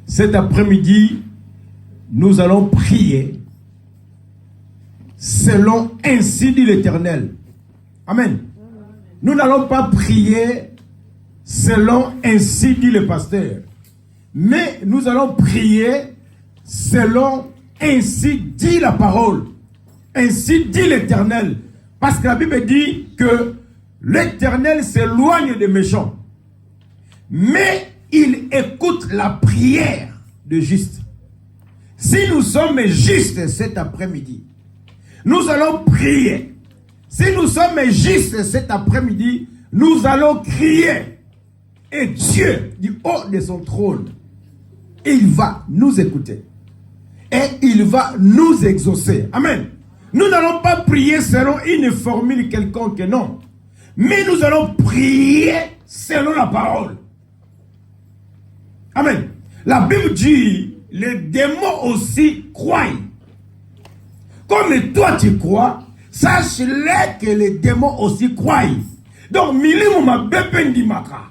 Cet après-midi, nous allons prier selon ainsi dit l'Éternel. Amen. Nous n'allons pas prier selon ainsi dit le pasteur, mais nous allons prier selon ainsi dit la parole, ainsi dit l'Éternel. Parce que la Bible dit que l'Éternel s'éloigne des méchants, mais il écoute la prière de justes. Si nous sommes justes cet après-midi, nous allons prier. Si nous sommes justes cet après-midi, nous allons crier. Et Dieu, du haut de son trône, il va nous écouter. Et il va nous exaucer. Amen. Nous n'allons pas prier selon une formule quelconque, non. Mais nous allons prier selon la parole. Amen. La Bible dit, les démons aussi croient. Comme toi tu crois, sache-le que les démons aussi croient. Donc, milimu ma bébé ndimaka.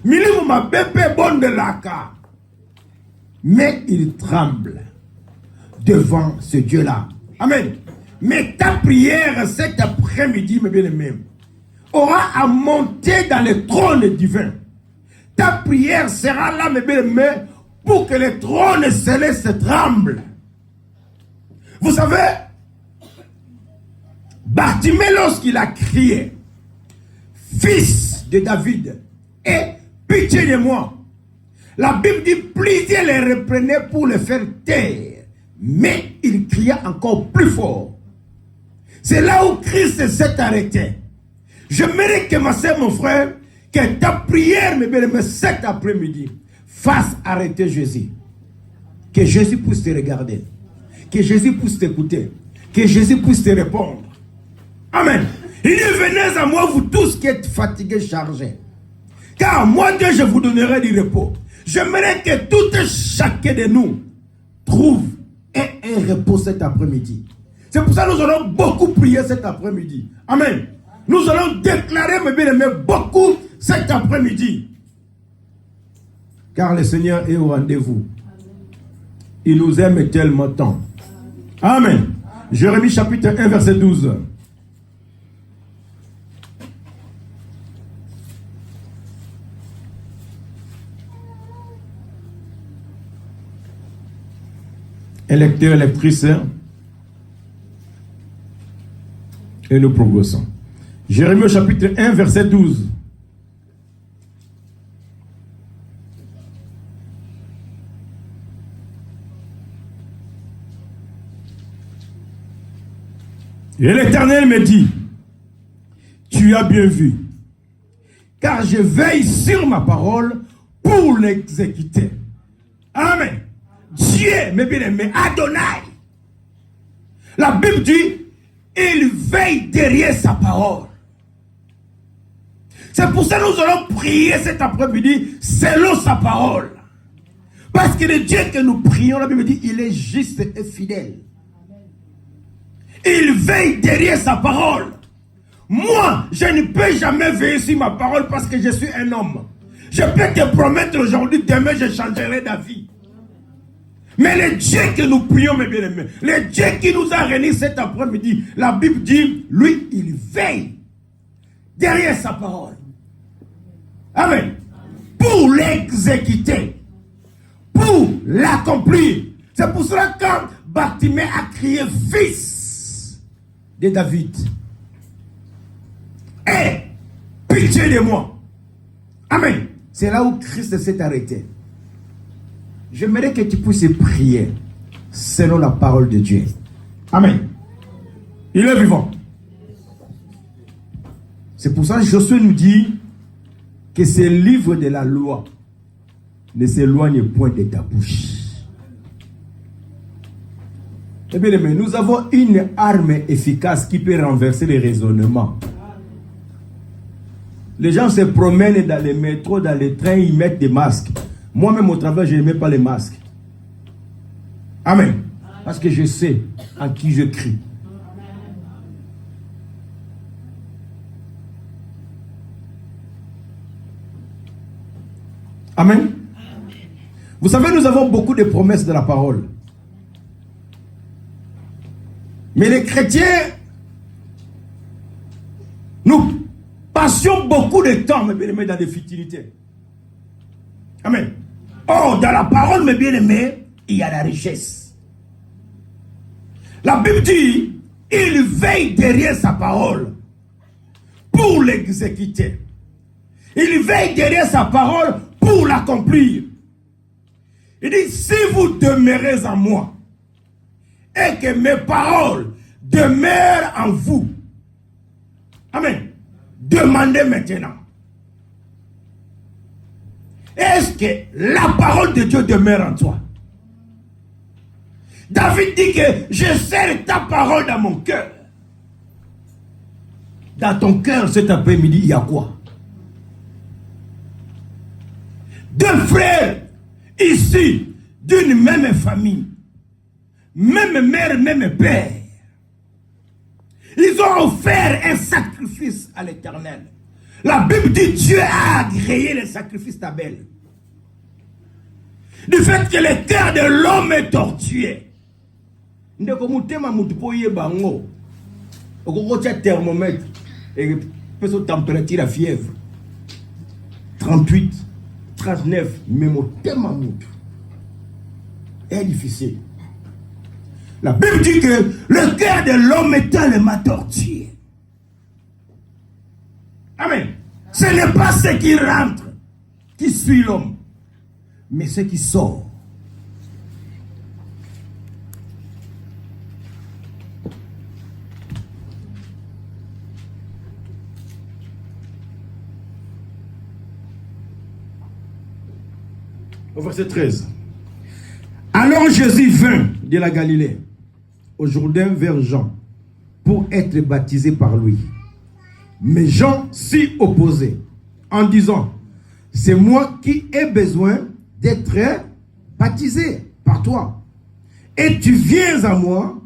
Milimu ma bébé bon de laka. Mais il tremble devant ce Dieu-là. Amen. Mais ta prière cet après-midi, mes bien-aimés, aura à monter dans le trône divin. Ta prière sera là, mes bien-aimés, pour que le trône céleste tremble. Vous savez, Bartimée, lorsqu'il a crié, fils de David, aie pitié de moi. La Bible dit, plusieurs les reprenaient pour le faire taire, mais il cria encore plus fort. C'est là où Christ s'est arrêté. Je mérite que ma soeur, mon frère, que ta prière, mes bien-aimés, cet après-midi, fasse arrêter Jésus. Que Jésus puisse te regarder. Que Jésus puisse t'écouter. Que Jésus puisse te répondre. Amen. Il dit, venez à moi, vous tous qui êtes fatigués, chargés. Car moi, Dieu, je vous donnerai du repos. J'aimerais que tout et chacun de nous trouve un repos cet après-midi. C'est pour ça que nous allons beaucoup prier cet après-midi. Amen. Nous allons déclarer, mes bien-aimés, beaucoup cet après-midi. Car le Seigneur est au rendez-vous. Il nous aime tellement tant. Amen. Jérémie chapitre 1, verset 12. Électeurs, électrices, et nous progressons. Jérémie chapitre 1, verset 12. Et l'Éternel me dit, tu as bien vu, car je veille sur ma parole pour l'exécuter. Amen. Dieu, mes bien-aimés, Adonai. La Bible dit, il veille derrière sa parole. C'est pour ça que nous allons prier cet après-midi selon sa parole. Parce que le Dieu que nous prions, la Bible dit, il est juste et fidèle. Il veille derrière sa parole. Moi, je ne peux jamais veiller sur ma parole parce que je suis un homme. Je peux te promettre aujourd'hui, demain, je changerai d'avis. Mais le Dieu que nous prions, mes bien-aimés, le Dieu qui nous a réunis cet après-midi, la Bible dit, lui, il veille derrière sa parole. Amen. Pour l'exécuter, pour l'accomplir. C'est pour cela que quand Bartimée a crié fils de David, aie pitié de moi. Amen. C'est là où Christ s'est arrêté. J'aimerais que tu puisses prier selon la parole de Dieu. Amen. Il est vivant. C'est pour ça que Josué nous dit que ce livre de la loi ne s'éloigne point de ta bouche. Eh bien, nous avons une arme efficace qui peut renverser les raisonnements. Les gens se promènent dans les métros, dans les trains, ils mettent des masques. Moi-même au travail, je ne mets pas les masques. Amen. Parce que je sais en qui je crie. Amen. Vous savez, nous avons beaucoup de promesses de la parole. Mais les chrétiens, nous passions beaucoup de temps, mes bien-aimés, dans des futilités. Amen. Or, dans la parole, mes bien-aimés, il y a la richesse. La Bible dit, il veille derrière sa parole pour l'exécuter. Il veille derrière sa parole pour l'accomplir. Il dit, si vous demeurez en moi et que mes paroles demeurent en vous, amen, demandez maintenant. Est-ce que la parole de Dieu demeure en toi? David dit que je serre ta parole dans mon cœur. Dans ton cœur cet après-midi, il y a quoi? Deux frères issus d'une même famille, même mère, même père. Ils ont offert un sacrifice à l'Éternel. La Bible dit Dieu a agréé le sacrifice d'Abel. Du fait que le cœur de l'homme est tortué. Thermomètre et peut température la fièvre 38, 39, même au thème est difficile. La Bible dit que le cœur de l'homme est tellement tortué. Amen. Ce n'est pas ce qui rentre qui suit l'homme, mais ce qui sort. Au verset 13. Alors Jésus vint de la Galilée au Jourdain vers Jean pour être baptisé par lui. Mais Jean s'y opposait en disant, c'est moi qui ai besoin d'être baptisé par toi. Et tu viens à moi.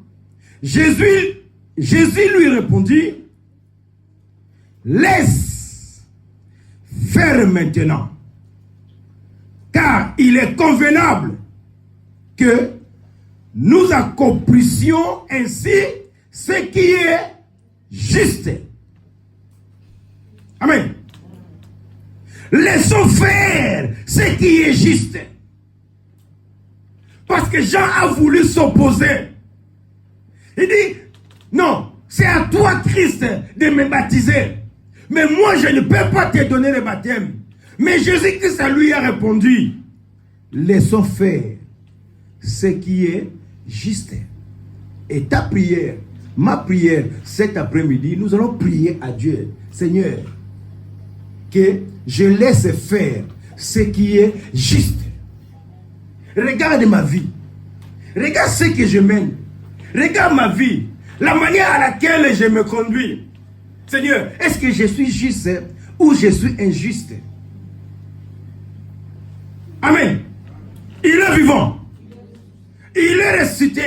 Jésus lui répondit, laisse faire maintenant. Car il est convenable que nous accomplissions ainsi ce qui est juste. Amen. Laissons faire ce qui est juste. Parce que Jean a voulu s'opposer. Il dit, non, c'est à toi, Christ, de me baptiser. Mais moi, je ne peux pas te donner le baptême. Mais Jésus-Christ lui a répondu, laissons faire ce qui est juste. Et ta prière, ma prière, cet après-midi, nous allons prier à Dieu. Seigneur, que je laisse faire ce qui est juste. Regarde ma vie. Regarde ce que je mène. Regarde ma vie. La manière à laquelle je me conduis. Seigneur, est-ce que je suis juste ou je suis injuste? Amen. Il est vivant. Il est ressuscité.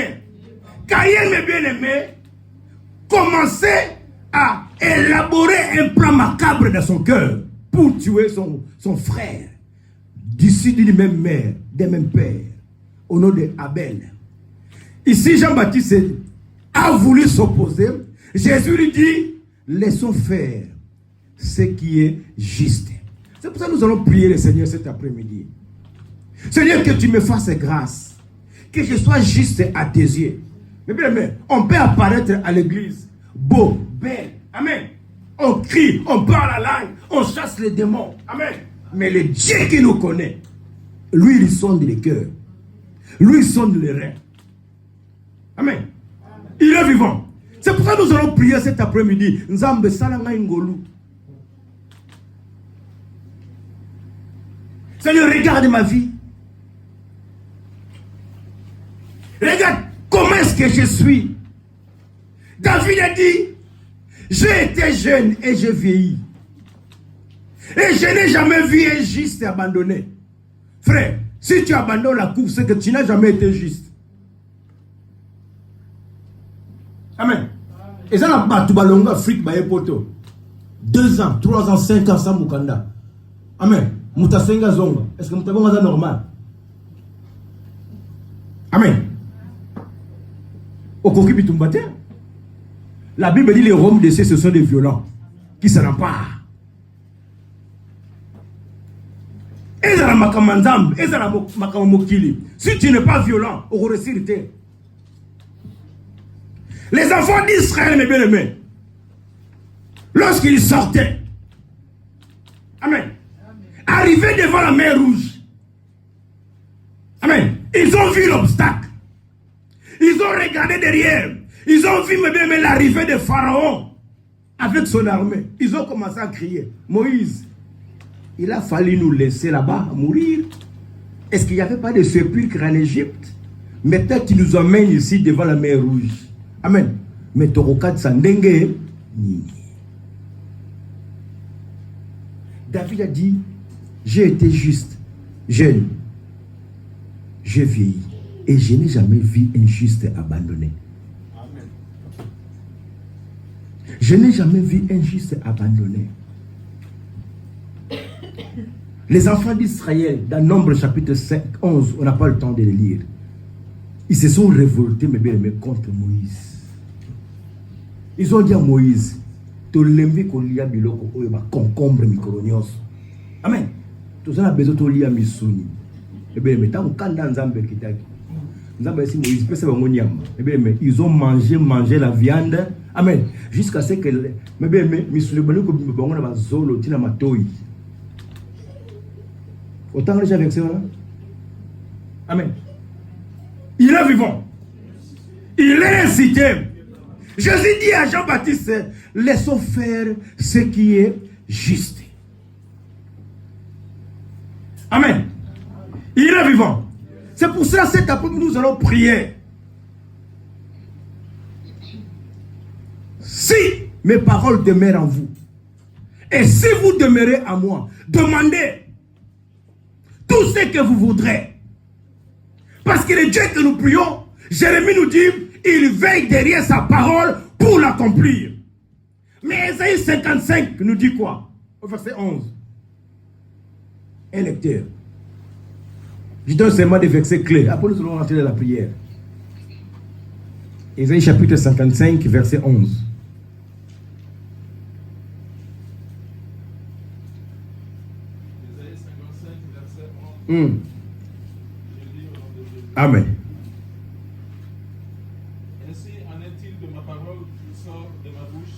Caïn, mes bien-aimés, commençait à élaborer un plan macabre dans son cœur pour tuer son frère, d'ici d'une même mère, d'un même père, au nom de Abel. Ici, Jean-Baptiste a voulu s'opposer. Jésus lui dit, laissons faire ce qui est juste. C'est pour ça que nous allons prier le Seigneur cet après-midi. Seigneur, que tu me fasses grâce, que je sois juste à tes yeux. Mais bien, on peut apparaître à l'église beau, belle, amen. On crie, on parle la langue, on chasse les démons, amen. Mais le Dieu qui nous connaît, lui, il sonde les cœurs, lui, il sonde les reins, amen. Il est vivant. C'est pour ça que nous allons prier cet après-midi. Nzambe salanga ingolu. Seigneur, regarde ma vie. Regarde comment est-ce que je suis. David a dit, j'ai été jeune et j'ai vieilli. Et je n'ai jamais vu un juste abandonné. Frère, si tu abandonnes la course, c'est que tu n'as jamais été juste. Amen. Et ça n'a pas tout ballon Afrique, poto. 2 ans, 3 ans, 5 ans sans Mukanda. Amen. Mutasenga zonga. Est-ce que Mutabonga c'est normal? Amen. Au Koki Bitumbate. La Bible dit les Roms de ce sont des violents qui s'en emparent. Si tu n'es pas violent, au récité. Les enfants d'Israël, mes bien-aimés, lorsqu'ils sortaient, amen, arrivaient devant la mer Rouge, amen, ils ont vu l'obstacle. Ils ont regardé derrière. Ils ont vu, mes bien-aimés, l'arrivée de Pharaon avec son armée. Ils ont commencé à crier. Moïse, il a fallu nous laisser là-bas mourir. Est-ce qu'il n'y avait pas de sépulcre en Égypte? Maintenant, tu nous emmènes ici devant la mer Rouge. Amen. Mais Torokat Sandenge. David a dit, j'ai été juste, jeune, j'ai vieilli, et je n'ai jamais vu un juste abandonné. Amen. Je n'ai jamais vu un juste abandonné. Les enfants d'Israël, dans Nombre chapitre 5, 11, on n'a pas le temps de les lire. Ils se sont révoltés, mes bien-aimés, contre Moïse. Ils ont dit à Moïse, tu l'aimes qu'on lia biloko, ou va concombre micronios. Amen. Tout ça, on a besoin de lia misuni. Eh bien, mais tant qu'on dans Nzambe kitaki. Nzambe si Moïse peut se faire moniam. Eh bien, mais ils ont mangé la viande. Amen. Jusqu'à ce que, mais bien, mais misuni baloko bibongo na bazolo tina matoi. Autant déjà avec ça. Amen. Il est vivant. Il est incité. Jésus dit à Jean-Baptiste, laissons faire ce qui est juste. Amen. Il est vivant. C'est pour cela cet après-midi nous allons prier. Si mes paroles demeurent en vous, et si vous demeurez en moi, demandez tout ce que vous voudrez. Parce que le Dieu que nous prions, Jérémie nous dit, il veille derrière sa parole pour l'accomplir. Mais Ésaïe 55 nous dit quoi? Au verset 11. Un lecteur. Je donne seulement des versets clés. Après nous allons rentrer dans la prière. Ésaïe chapitre 55, verset 11. Ésaïe 55, verset 11. Amen. Ainsi en est-il de ma parole qui sort de ma bouche,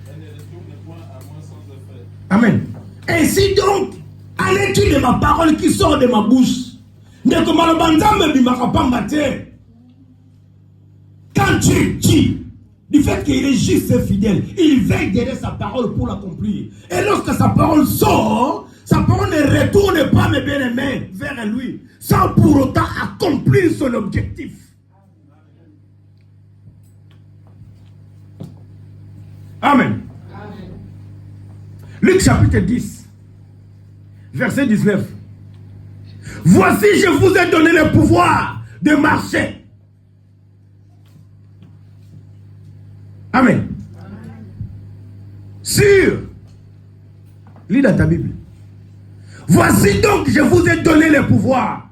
elle ne retourne point à moi sans effet. Amen. Ainsi donc, en est-il de ma parole qui sort de ma bouche? Quand tu dis du fait qu'il est juste et fidèle, il veille derrière sa parole pour l'accomplir. Et lorsque sa parole sort, sa parole ne retourne pas, mes bien-aimés, vers lui, sans pour autant accomplir son objectif. Amen. Amen. Luc chapitre 10, verset 19. Voici, je vous ai donné le pouvoir de marcher. Amen. Amen. Sur. Lis dans ta Bible. Voici donc, je vous ai donné le pouvoir.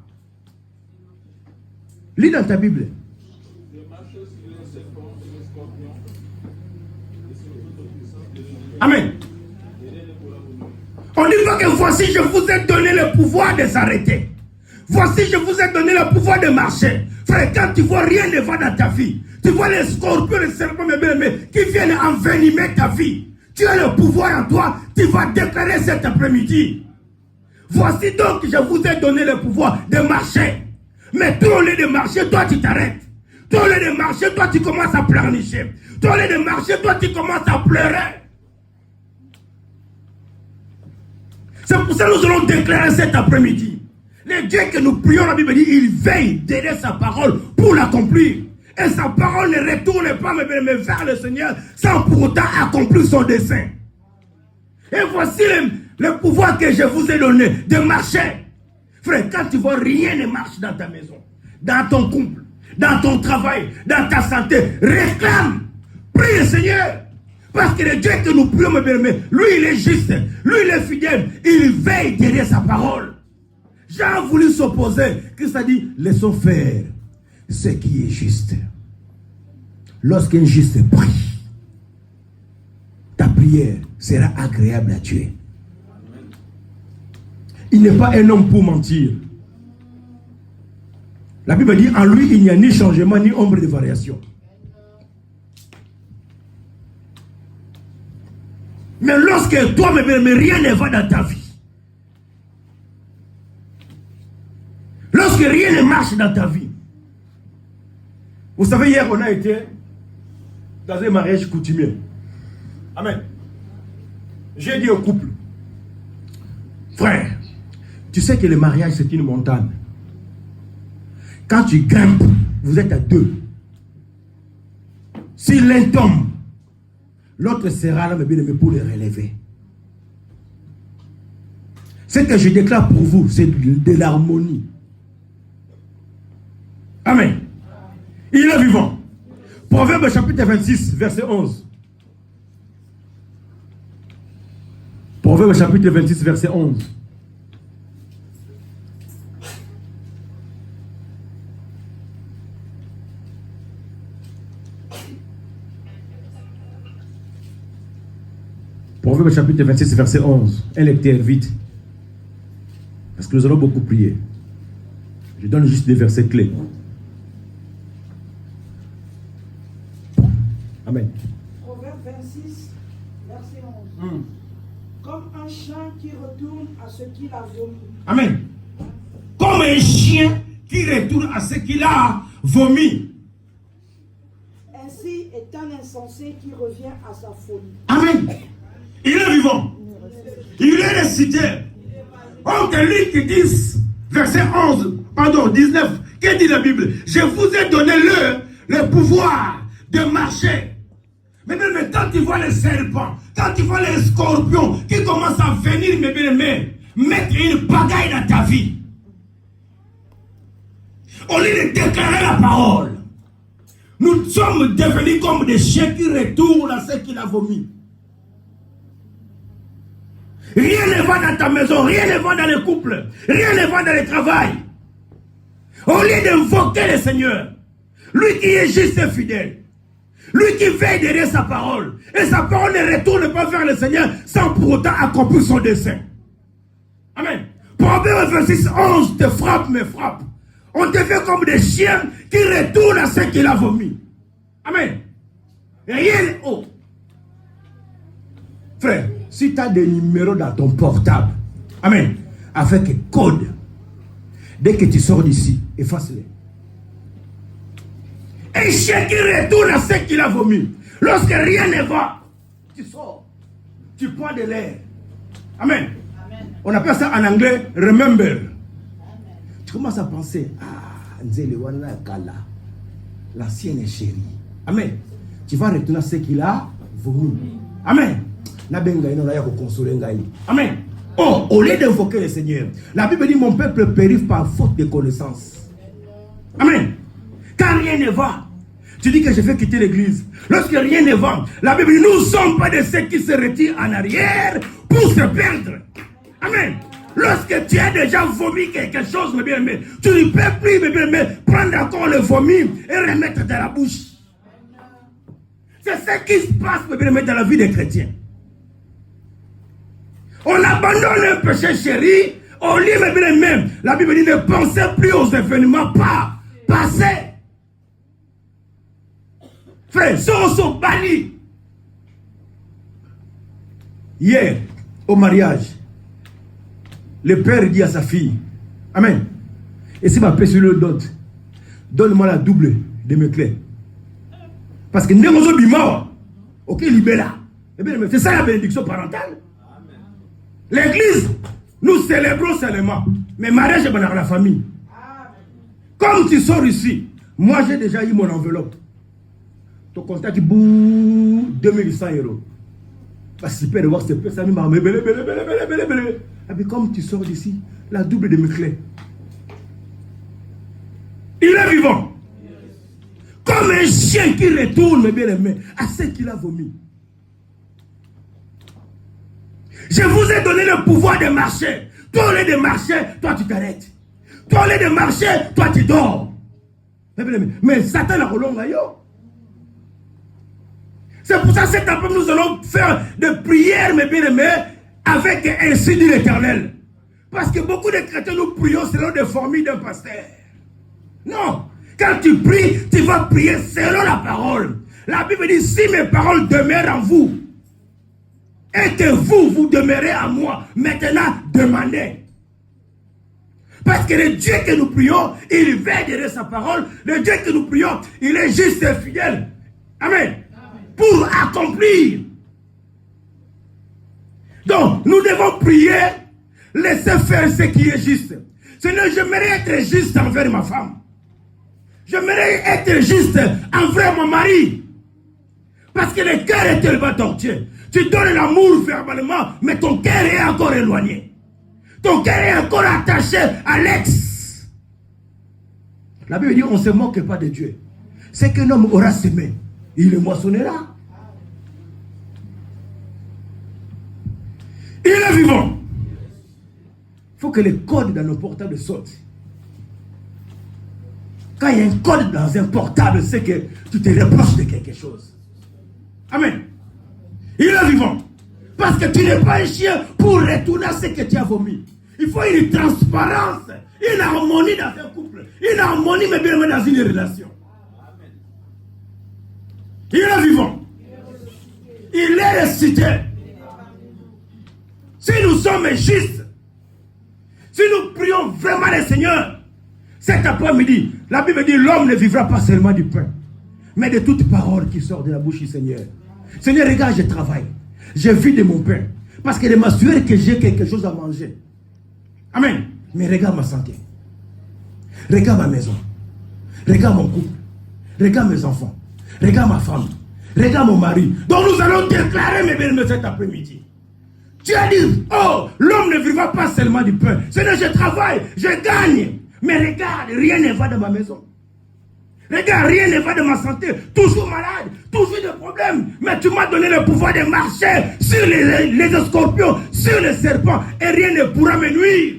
Lis dans ta Bible. Amen. On dit pas que voici, je vous ai donné le pouvoir de s'arrêter. Voici, je vous ai donné le pouvoir de marcher. Frère, quand tu vois rien ne va dans ta vie, tu vois les scorpions, les serpents, mes bien-aimés, qui viennent envenimer ta vie. Tu as le pouvoir en toi, tu vas déclarer cet après-midi. Voici donc, je vous ai donné le pouvoir de marcher. Mais toi, au lieu de marcher, toi, tu t'arrêtes. Toi, au lieu de marcher, toi, tu commences à pleurnicher. Toi, au lieu de marcher, toi, tu commences à pleurer. C'est pour ça que nous allons déclarer cet après-midi. Le Dieu que nous prions, la Bible dit, il veille derrière sa parole pour l'accomplir. Et sa parole ne retourne pas mais vers le Seigneur sans pour autant accomplir son dessein. Et voici le pouvoir que je vous ai donné de marcher. Frère, quand tu vois rien ne marche dans ta maison, dans ton couple, dans ton travail, dans ta santé, réclame, prie le Seigneur. Parce que le Dieu que nous prions, lui il est juste, lui il est fidèle, il veille derrière sa parole. Jean a voulu s'opposer, Christ a dit, laissons faire. ce qui est juste. Lorsqu'un juste prie, ta prière sera agréable à Dieu. Il n'est pas un homme pour mentir. La Bible dit, en lui, il n'y a ni changement, ni ombre de variation. Mais lorsque toi, mais rien ne va dans ta vie, lorsque rien ne marche dans ta vie, vous savez, hier, on a été dans un mariage coutumier. Amen. J'ai dit au couple, frère, tu sais que le mariage, c'est une montagne. Quand tu grimpes, vous êtes à deux. Si l'un tombe, l'autre sera là, mais bien aimé, pour le relever. Ce que je déclare pour vous, c'est de l'harmonie. Amen. Il est vivant. Proverbe chapitre 26, verset 11. Proverbe chapitre 26, verset 11. Proverbe chapitre 26, verset 11. Un lecteur, vite. Parce que nous allons beaucoup prier. Je donne juste des versets clés. Amen. Proverbe 26, verset 11. Comme un chien qui retourne à ce qu'il a vomi. Amen. Comme un chien qui retourne à ce qu'il a vomi. Ainsi est un insensé qui revient à sa folie. Amen. Il est vivant. Il est récité. Oh, que lui qui dit, verset 11, pardon, 19, qu'est-ce dit la Bible? Je vous ai donné le pouvoir de marcher. Mais quand tu vois les serpents, quand tu vois les scorpions qui commencent à venir, mes bien-aimés, mettre une pagaille dans ta vie, au lieu de déclarer la parole, nous sommes devenus comme des chiens qui retournent à ce qu'il a vomi. Rien ne va dans ta maison, rien ne va dans le couple, rien ne va dans le travail. Au lieu d'invoquer le Seigneur, lui qui est juste et fidèle, lui qui veille derrière sa parole, et sa parole ne retourne pas vers le Seigneur sans pour autant accomplir son dessein. Amen. Proverbe 26, 11 te frappe, me frappe. On te fait comme des chiens qui retournent à ce qu'il a vomi. Amen. Rien n'est haut. Frère, si tu as des numéros dans ton portable, amen, avec code, dès que tu sors d'ici, efface-les. Un chien qui retourne à ce qu'il a vomi. Lorsque rien ne va, tu sors, tu prends de l'air. Amen. Amen. On appelle ça en anglais remember. Amen. Tu commences à penser, Nzele wana kala, l'ancienne chérie. Amen. Tu vas retourner à ce qu'il a vomi. Amen. Amen. Oh, au lieu d'invoquer le Seigneur, la Bible dit, mon peuple périt par faute de connaissance. Amen. Quand rien ne va, tu dis que je vais quitter l'église. Lorsque rien ne va, la Bible dit, nous ne sommes pas de ceux qui se retirent en arrière pour se perdre. Amen. Lorsque tu as déjà vomi quelque chose, mes bien-aimés, tu ne peux plus, mes bien-aimés, prendre encore le vomi et remettre dans la bouche. C'est ce qui se passe, mes bien-aimés, dans la vie des chrétiens. On abandonne le péché chéri, au lieu, mes bien-aimés, la Bible dit, ne pensez plus aux événements passés. Frère, sont bannis. Hier, au mariage, le père dit à sa fille, amen, et si ma paix sur le dot, donne-moi la double de mes clés. Parce que nous sommes bimao, ok, libéra. C'est ça la bénédiction parentale. L'église, nous célébrons seulement, mais mariage est dans la famille. Comme tu sors ici, moi j'ai déjà eu mon enveloppe. Ton contact, bouh, 2100 €. Parce que de voir ce peu, ça m'a mis belé. Et puis comme tu sors d'ici, la double de mes clés. Il est vivant. Comme un chien qui retourne, mes bien-aimés, à ce qu'il a vomi. Je vous ai donné le pouvoir de marcher. Toi, au lieu de marcher, toi tu t'arrêtes. Toi, au lieu de marcher, toi tu dors. Mais Satan a relongé. C'est pour ça que cet après nous allons faire des prières, mes bien-aimés, avec ainsi dit l'Éternel. Parce que beaucoup de chrétiens, nous prions selon des formules d'un pasteur. Non. Quand tu pries, tu vas prier selon la parole. La Bible dit, si mes paroles demeurent en vous, et que vous demeurez en moi, maintenant, demandez. Parce que le Dieu que nous prions, il veille derrière sa parole. Le Dieu que nous prions, il est juste et fidèle. Amen. Pour accomplir. Donc, nous devons prier, laisser faire ce qui est juste. Seigneur, j'aimerais être juste envers ma femme. J'aimerais être juste envers mon mari. Parce que le cœur est tellement tortueux. Tu donnes l'amour verbalement, mais ton cœur est encore éloigné. Ton cœur est encore attaché à l'ex. La Bible dit, on ne se moque pas de Dieu. C'est qu'un homme aura semé, il le moissonnera. Il est vivant. Il faut que les codes dans nos portables sautent. Quand il y a un code dans un portable, c'est que tu te reproches de quelque chose. Amen. Il est vivant. Parce que tu n'es pas un chien pour retourner à ce que tu as vomi. Il faut une transparence, une harmonie dans un couple, une harmonie mais bien dans une relation. Il est vivant. Il est ressuscité. Si nous sommes justes, si nous prions vraiment le Seigneur, cet après-midi, la Bible dit l'homme ne vivra pas seulement du pain, mais de toute parole qui sort de la bouche du Seigneur. Seigneur, regarde, je travaille. Je vis de mon pain. Parce que de m'assurer que j'ai quelque chose à manger. Amen. Mais regarde ma santé. Regarde ma maison. Regarde mon couple. Regarde mes enfants. Regarde ma femme. Regarde mon mari. Donc nous allons déclarer, mes bien-aimés, cet après-midi. Tu as dit, oh, l'homme ne vivra pas seulement du pain. Seigneur, je travaille, je gagne. Mais regarde, rien ne va de ma maison. Regarde, rien ne va de ma santé. Toujours malade, toujours des problèmes. Mais tu m'as donné le pouvoir de marcher sur les scorpions, sur les serpents. Et rien ne pourra me nuire.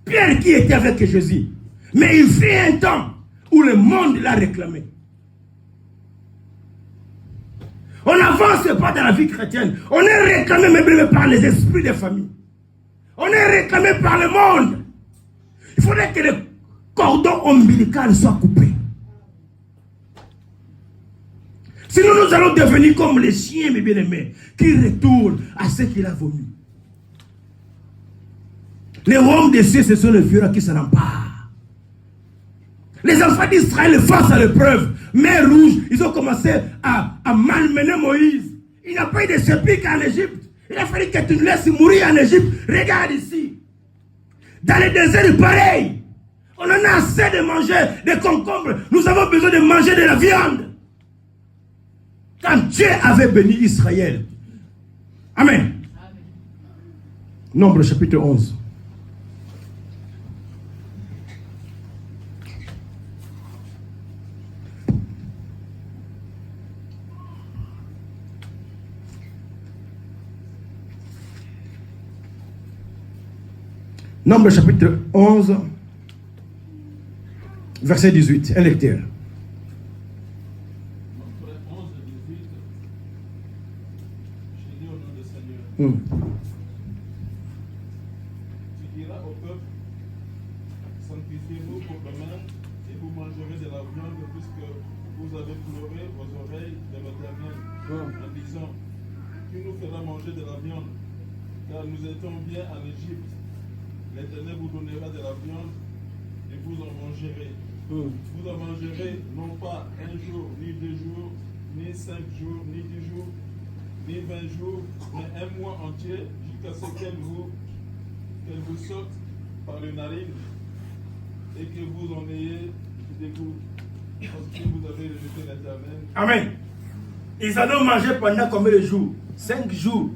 Pierre qui était avec Jésus. Mais il fut un temps où le monde l'a réclamé. On n'avance pas dans la vie chrétienne. On est réclamé même par les esprits des familles. On est réclamé par le monde. Il faudrait que le cordon ombilical soit coupé. Sinon nous allons devenir comme les chiens, mes bien-aimés, qui retournent à ce qu'il a vomi. Les royaumes des cieux, ce sont les violents qui se remparent. Les enfants d'Israël face à l'épreuve, mer rouge, ils ont commencé à malmener Moïse. Il n'a pas eu de sépulcre en Égypte. Il a fallu que tu nous laisses mourir en Égypte. Regarde ici. Dans les déserts, pareil. On en a assez de manger des concombres. Nous avons besoin de manger de la viande. Quand Dieu avait béni Israël. Amen. Nombre chapitre 11. Nombre chapitre 11, verset 18, un lecteur. Nombre 11 et 18, je dis au nom du Seigneur. Tu diras au peuple, sanctifiez-vous pour demain et vous mangerez de la viande puisque vous avez pleuré aux oreilles de l'Éternel en disant, tu nous feras manger de la viande, car nous étions bien en Égypte. L'Éternel vous donnera de la viande et vous en mangerez. Vous en mangerez non pas un jour, ni 2 jours, ni 5 jours, ni 10 jours, ni 20 jours, mais un mois entier jusqu'à ce qu'elle vous sorte par les narines et que vous en ayez du dégoût. Parce que vous avez rejeté l'Éternel. Amen. Ils en ont mangé pendant combien de jours? 5 jours.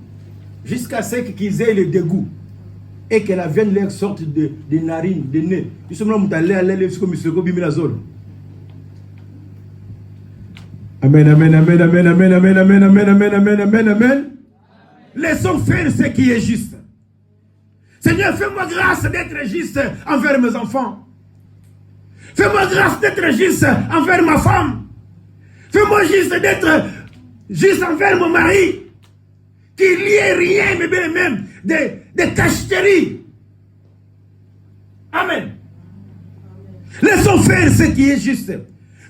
Jusqu'à ce qu'ils aient le dégoût. Et que la viande leur sorte des narines, des nez. Ils sont là, amen, amen, amen, amen, amen, amen, amen, amen, amen, amen, amen, amen. Laissons faire ce qui est juste. Seigneur, fais-moi grâce d'être juste envers mes enfants. Fais-moi grâce d'être juste envers ma femme. Fais-moi juste d'être juste envers mon mari. Qu'il n'y ait rien, mais bien même de cacheterie. Amen. Laissons faire ce qui est juste.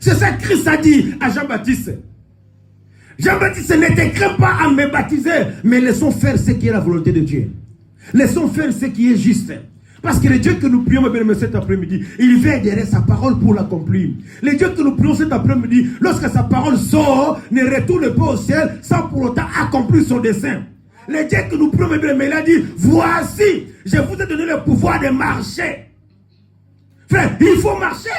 C'est ça que Christ a dit à Jean-Baptiste. Jean-Baptiste n'était craint pas à me baptiser, mais laissons faire ce qui est la volonté de Dieu. Laissons faire ce qui est juste. Parce que le Dieu que nous prions cet après-midi, il vient derrière sa parole pour l'accomplir. Le Dieu que nous prions cet après-midi, lorsque sa parole sort, ne retourne pas au ciel sans pour autant accomplir son dessein. Le Dieu que nous prions, il a dit, voici, je vous ai donné le pouvoir de marcher. Frère, il faut marcher.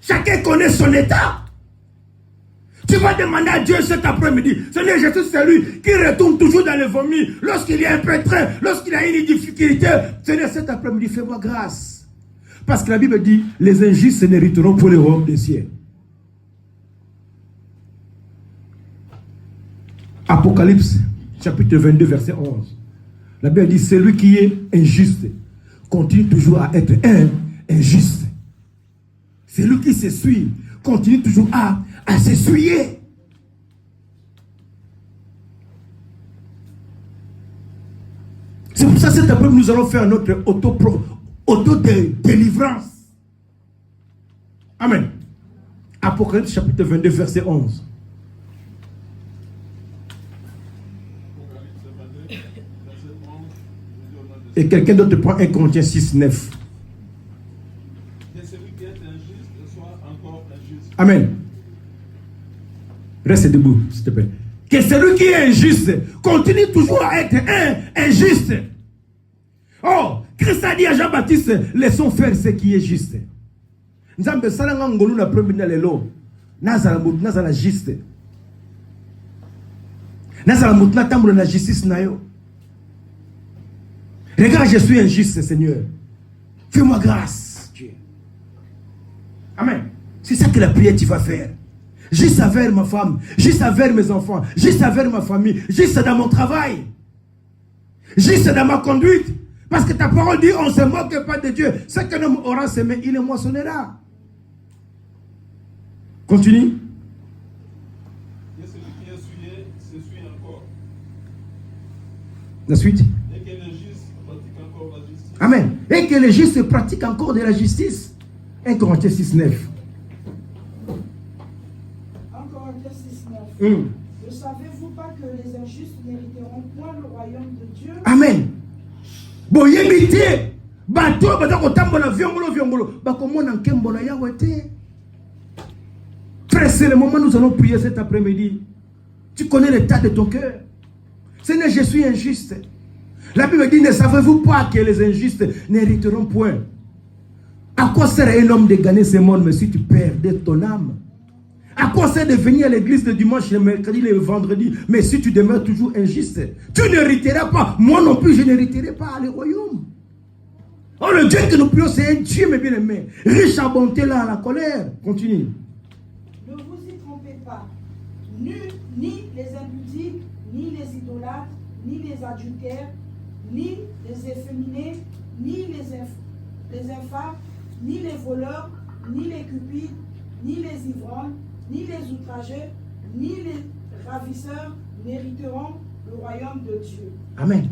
Chacun connaît son état. Tu vas demander à Dieu cet après-midi, Seigneur Jésus, c'est lui qui retourne toujours dans le vomi. Lorsqu'il y a un pétrin, lorsqu'il a une difficulté, Seigneur, cet après-midi, fais-moi grâce. Parce que la Bible dit, les injustes n'hériteront pour les royaumes des cieux. Apocalypse, chapitre 22, verset 11. La Bible dit, celui qui est injuste continue toujours à être injuste. Celui qui s'essuie continue toujours à s'essuyer. C'est pour ça que cet après-midi, nous allons faire notre auto-délivrance. Amen. Apocalypse chapitre 22, verset 11. Et quelqu'un d'autre prend 1 Corinthiens 6, 9. Que celui qui est injuste soit encore injuste. Amen. Reste debout, s'il te plaît. Que celui qui est injuste continue toujours à être injuste. Oh, Christ a dit à Jean-Baptiste, laissons faire ce qui est juste. Nous avons besoin de juste. La justice. Regarde, je suis injuste, Seigneur. Fais-moi grâce, Dieu. Amen. C'est ça que la prière tu vas faire. Juste avec ma femme, juste avec mes enfants, juste avec ma famille, juste dans mon travail, juste dans ma conduite. Parce que ta parole dit, on ne se moque pas de Dieu. Ce qu'un homme aura semé, il le moissonnera. Continue. Que celui qui est souillé s'essuie encore. La suite. Et que les justes pratiquent encore la justice. Amen. Et que les justes pratiquent encore de la justice. 1 Corinthiens 6, 9. 1 Corinthiens 6, 9. Ne savez-vous pas que les injustes n'hériteront point le royaume de Dieu? Amen. Bon, yébité. Bateau, bateau, viongolo. Bakomona nkembola yawete. Frère, c'est le moment où nous allons prier cet après-midi. Tu connais l'état de ton cœur. Seigneur, je suis injuste. La Bible dit, ne savez-vous pas que les injustes n'hériteront point? À quoi sert un homme de gagner ce monde, mais si tu perdais ton âme? À quoi sert de venir à l'église le dimanche, le mercredi, le vendredi, mais si tu demeures toujours injuste? Tu n'hériteras pas. Moi non plus, je n'hériterai pas le royaume. Oh, le Dieu que nous prions, c'est un Dieu, mes bien-aimés. Riche à bonté, là, à la colère. Continue. Ne vous y trompez pas. Ni les impudiques, ni les idolâtres, ni les adultères, ni les efféminés, ni les infâmes, ni les voleurs, ni les cupides, ni les ivrognes, ni les outrageux, ni les ravisseurs n'hériteront le royaume de Dieu. Amen.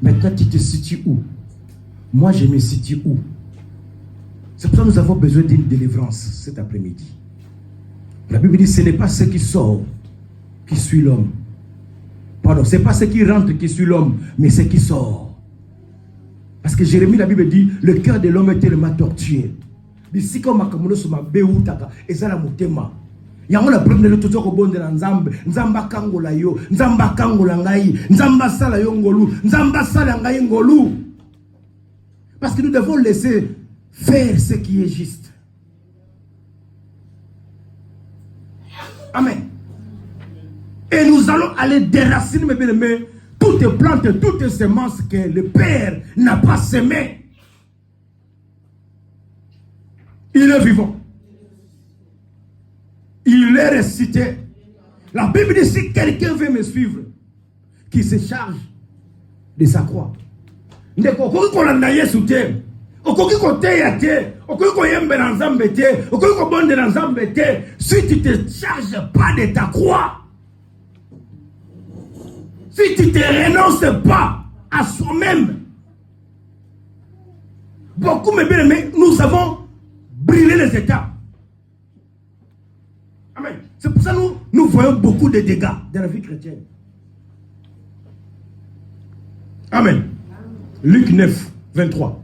Maintenant, tu te situes où? Moi, je me situe où? C'est pour ça que nous avons besoin d'une délivrance cet après-midi. La Bible dit, ce n'est pas ce qui sort qui suit l'homme. Pardon, ce n'est pas ce qui rentre qui suit l'homme, mais ce qui sort. Parce que Jérémie, la Bible dit, le cœur de l'homme est tellement tortueux. D'ici comme makamuno suma beutaka ezala mutema. Yango la premier le toujours bonde na nzambe, nzamba kangola yo, nzamba kangola ngai, nzamba sala yo ngolu, nzamba sala ngai ngolu. Parce que nous devons laisser faire ce qui est juste. Amen. Et nous allons aller déraciner, mes bien-aimés, toutes plantes, toutes semences que le Père n'a pas semées. Il est vivant. Il est ressuscité. La Bible dit, si quelqu'un veut me suivre, qu'il se charge de sa croix. Okoki kote ya te, okoki koyembe na nzambe te, okoki kobonde na nzambe te, si tu te charges pas de ta croix, si tu te renonces pas à soi-même, beaucoup me bien aimés, nous avons brûlé les étapes. Amen. C'est pour ça que nous voyons beaucoup de dégâts dans la vie chrétienne. Amen. Luc 9, 23.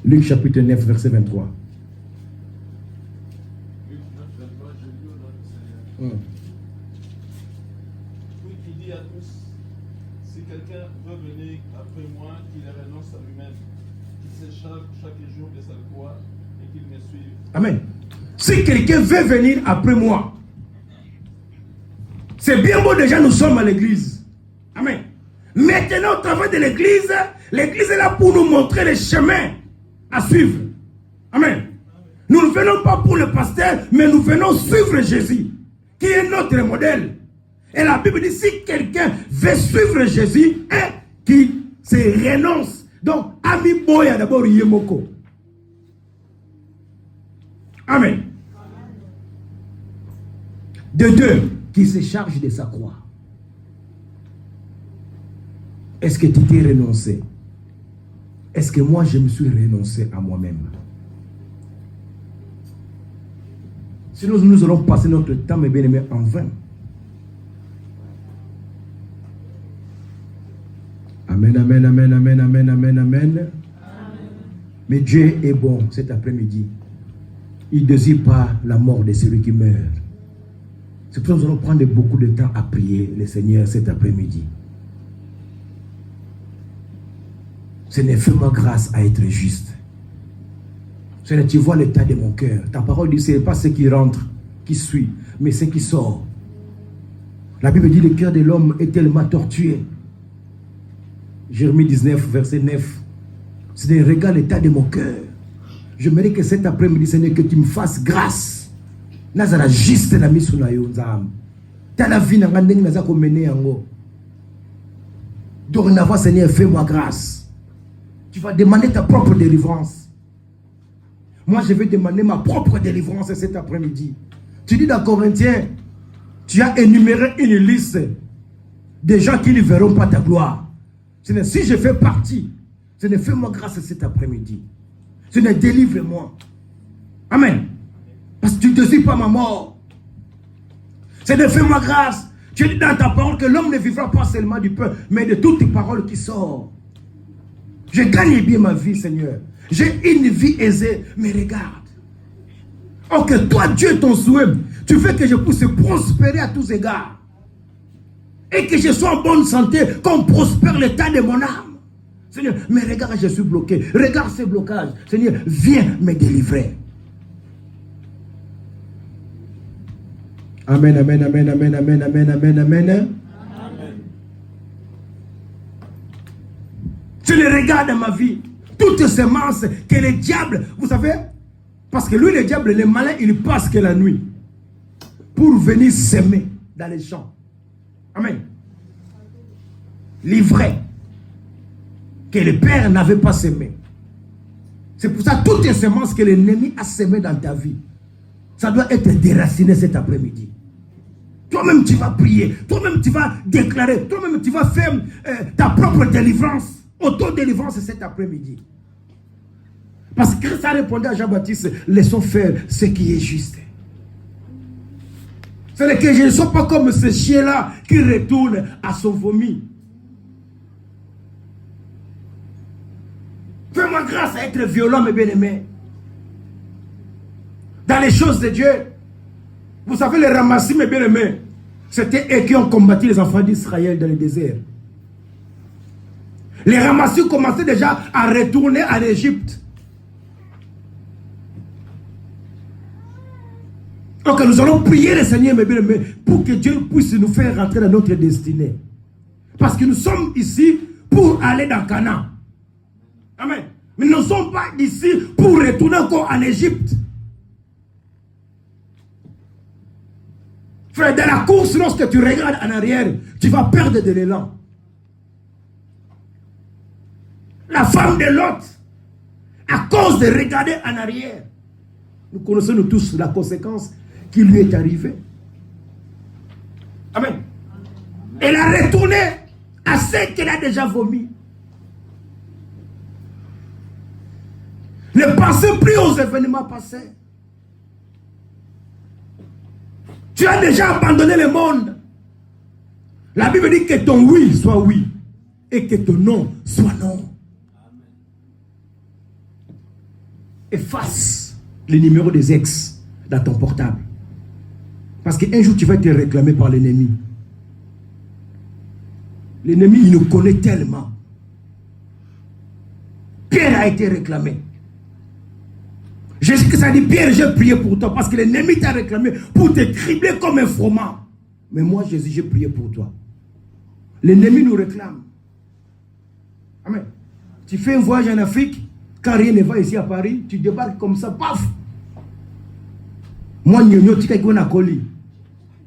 Luc chapitre 9, verset 23. Luc 9, 23, je lis au nom du Seigneur. Oui, il dit à tous, si quelqu'un veut venir après moi, qu'il renonce à lui-même, qu'il se charge chaque jour de sa croix et qu'il me suive. Amen. Si quelqu'un veut venir après moi, c'est bien beau déjà nous sommes à l'église. Amen. Maintenant au travail de l'église, l'église est là pour nous montrer les chemins à suivre. Amen. Nous ne venons pas pour le pasteur, mais nous venons suivre Jésus, qui est notre modèle. Et la Bible dit, si quelqu'un veut suivre Jésus, qu'il se renonce. Donc, Ami Boya d'abord Yemoko. Amen. De deux, qui se charge de sa croix. Est-ce que tu t'es renoncé? Est-ce que moi je me suis renoncé à moi-même? Sinon nous allons passer notre temps, mes bien-aimés, en vain. Amen, amen, amen, amen, amen, amen, amen. Mais Dieu est bon cet après-midi. Il ne désire pas la mort de celui qui meurt. C'est pour ça que nous allons prendre beaucoup de temps à prier le Seigneur cet après-midi. Seigneur, fais-moi grâce à être juste. Seigneur, tu vois l'état de mon cœur. Ta parole dit, ce n'est pas ce qui rentre, qui suit, mais ce qui sort. La Bible dit, le cœur de l'homme est tellement tortué. Jérémie 19, verset 9. Seigneur, regarde l'état de mon cœur. Je me dis que cet après-midi, Seigneur, que tu me fasses grâce. Nazara juste la mise sur la yonzam. Ta la vie n'a pas mené en haut. Dorénavant, Seigneur, fais-moi grâce. Tu vas demander ta propre délivrance. Moi, je vais demander ma propre délivrance cet après-midi. Tu dis dans Corinthiens, tu as énuméré une liste des gens qui ne verront pas ta gloire. Seigneur, si je fais partie, Seigneur, fais-moi grâce cet après-midi. Seigneur, délivre-moi. Amen. Parce que tu ne désires pas ma mort. Seigneur, fais-moi grâce. Tu dis dans ta parole que l'homme ne vivra pas seulement du pain, mais de toutes les paroles qui sortent. Je gagne bien ma vie, Seigneur. J'ai une vie aisée, mais regarde. Oh, que toi, Dieu, ton souhait, tu veux que je puisse prospérer à tous égards. Et que je sois en bonne santé, qu'on prospère l'état de mon âme. Seigneur, mais regarde, je suis bloqué. Regarde ce blocage. Seigneur, viens me délivrer. Amen, amen, amen, amen, amen, amen, amen, amen. Tu les regardes dans ma vie. Toutes ces semences que le diable, vous savez, parce que lui, le diable, le malin, il passe que la nuit pour venir s'aimer dans les champs. Amen. L'ivraie que le Père n'avait pas semé. C'est pour ça toutes les semences que l'ennemi a semées dans ta vie, ça doit être déraciné cet après-midi. Toi-même, tu vas prier. Toi-même, tu vas déclarer. Toi-même, tu vas faire ta propre délivrance. Auto-délivrance cet après-midi. Parce que ça répondait à Jean-Baptiste, laissons faire ce qui est juste. C'est que je ne sois pas comme ce chien-là qui retourne à son vomi. Fais-moi grâce à être violent, mes bien-aimés. Dans les choses de Dieu, vous savez, les ramassis, mes bien-aimés, c'était eux qui ont combattu les enfants d'Israël dans le désert. Les ramassis commençaient déjà à retourner à l'Égypte. Donc nous allons prier le Seigneur, mes bien-aimés, pour que Dieu puisse nous faire rentrer dans notre destinée. Parce que nous sommes ici pour aller dans Canaan. partons pas d'ici pour retourner encore en Égypte. Frère, dans la course, lorsque tu regardes en arrière, tu vas perdre de l'élan. La femme de Lot, à cause de regarder en arrière, nous connaissons nous tous la conséquence qui lui est arrivée. Amen. Elle a retourné à ce qu'elle a déjà vomi. Ne pensez plus aux événements passés. Tu as déjà abandonné le monde. La Bible dit que ton oui soit oui et que ton non soit non. Efface les numéros des ex dans ton portable. Parce qu'un jour tu vas être réclamé par l'ennemi. L'ennemi, il nous connaît tellement. Pierre a été réclamé. Jésus ça dit, Pierre, j'ai prié pour toi parce que l'ennemi t'a réclamé pour te cribler comme un froment. Mais moi, Jésus, j'ai prié pour toi. L'ennemi nous réclame. Amen. Tu fais un voyage en Afrique, quand rien ne va ici à Paris, tu débarques comme ça, paf. Moi, tu as un colis.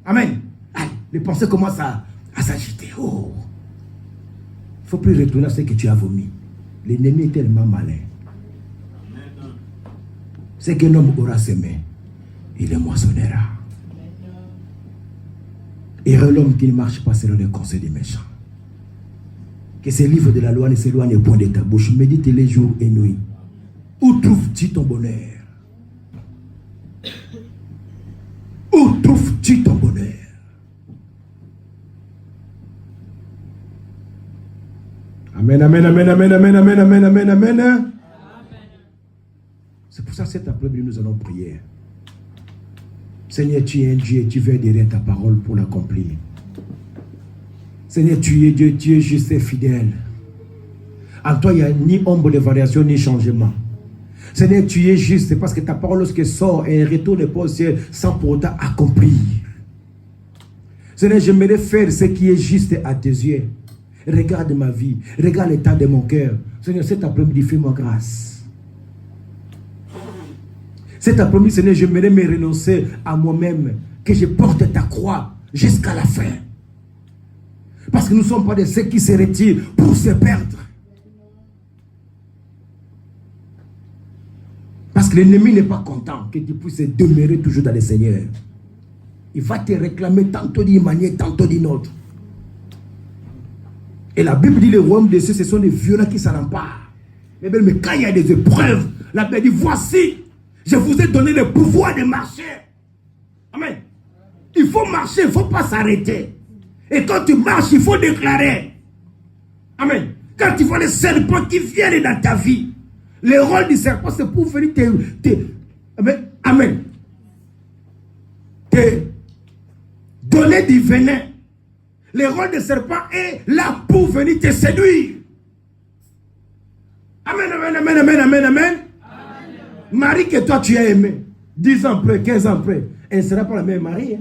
Amen. Allez, les pensées commencent à s'agiter. Oh. Il ne faut plus retourner à ce que tu as vomi. L'ennemi est tellement malin. C'est qu'un homme aura semé, il le moissonnera. Et l'homme qui ne marche pas selon les conseils des méchants. Que ces livres de la loi ne s'éloignent point de ta bouche. Médite les jours et nuits. Où trouves-tu ton bonheur? Où trouves-tu ton bonheur? Amen, amen, amen, amen, amen, amen, amen, amen, amen. C'est pour ça que cet après-midi, nous allons prier. Seigneur, tu es un Dieu, tu veux derrière ta parole pour l'accomplir. Seigneur, tu es Dieu, tu es juste et fidèle. En toi, il n'y a ni ombre de variation, ni changement. Seigneur, tu es juste parce que ta parole, lorsqu'elle sort, elle retourne pas au ciel sans pour autant accomplir. Seigneur, j'aimerais faire ce qui est juste à tes yeux. Regarde ma vie, regarde l'état de mon cœur. Seigneur, cet après-midi, fais-moi grâce. Cet après-midi, Seigneur, j'aimerais me renoncer à moi-même, que je porte ta croix jusqu'à la fin. Parce que nous ne sommes pas de ceux qui se retirent pour se perdre. Parce que l'ennemi n'est pas content que tu puisses demeurer toujours dans le Seigneur. Il va te réclamer tantôt d'une manière, tantôt d'une autre. Et la Bible dit les royaumes des cieux, ce sont des violents qui s'en emparent. Mais quand il y a des épreuves, la Bible dit voici, je vous ai donné le pouvoir de marcher. Amen. Il faut marcher, il ne faut pas s'arrêter. Et quand tu marches, il faut déclarer. Amen. Quand tu vois les serpents qui viennent dans ta vie, le rôle du serpent, c'est pour venir amen. Te donner du venin. Le rôle du serpent est là pour venir te séduire. Amen, amen, amen, amen, amen, amen. Marie que toi tu as aimé, 10 ans après, 15 ans après, elle ne sera pas la même Marie. Hein?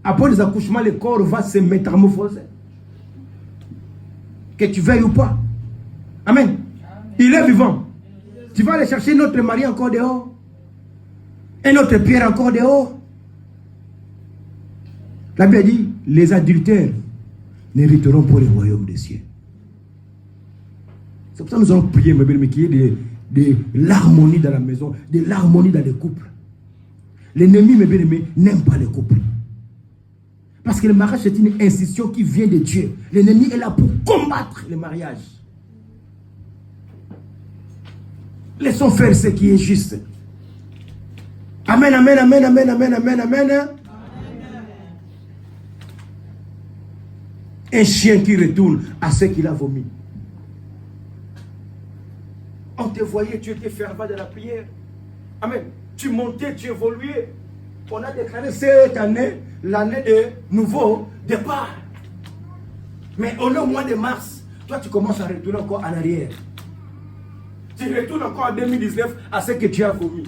Après les accouchements, le corps va se métamorphoser. Que tu veuilles ou pas. Amen. Il est vivant. Tu vas aller chercher notre Marie encore dehors. Et notre Pierre encore dehors. La Bible dit, les adultères n'hériteront pas le royaume des cieux. C'est pour ça que nous allons prier, mes bien-aimés, qu'il y ait de l'harmonie dans la maison, de l'harmonie dans les couples. L'ennemi, mes bien-aimés, n'aime pas les couples. Parce que le mariage, c'est une institution qui vient de Dieu. L'ennemi est là pour combattre le mariage. Laissons faire ce qui est juste. Amen, amen, amen, amen, amen, amen, amen. Un chien qui retourne à ce qu'il a vomi. On te voyait, tu étais fervent de la prière. Amen. Tu montais, tu évoluais. On a déclaré cette année, l'année de nouveau départ. Mais au mois de mars, toi tu commences à retourner encore en arrière. Tu retournes encore en 2019 à ce que tu as vomi.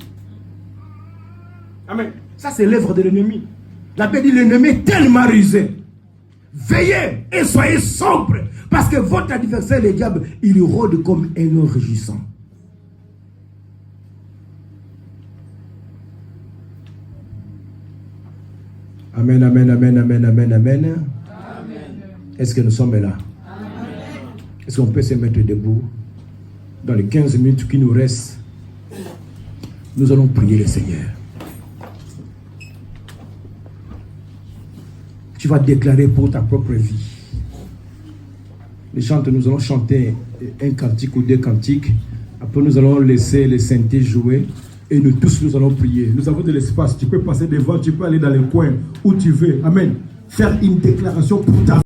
Amen. Ça c'est l'œuvre de l'ennemi. La Bible dit l'ennemi est tellement rusé. Veillez et soyez sobres. Parce que votre adversaire, le diable, il rôde comme un lion rugissant. Amen, amen, amen, amen, amen, amen. Est-ce que nous sommes là? Est-ce qu'on peut se mettre debout? Dans les 15 minutes qui nous restent, nous allons prier le Seigneur. Tu vas déclarer pour ta propre vie. Les chantes, nous allons chanter un cantique ou deux cantiques. Après, nous allons laisser les synthés jouer. Et nous tous, nous allons prier. Nous avons de l'espace. Tu peux passer devant, tu peux aller dans les coins où tu veux. Amen. Faire une déclaration pour ta vie.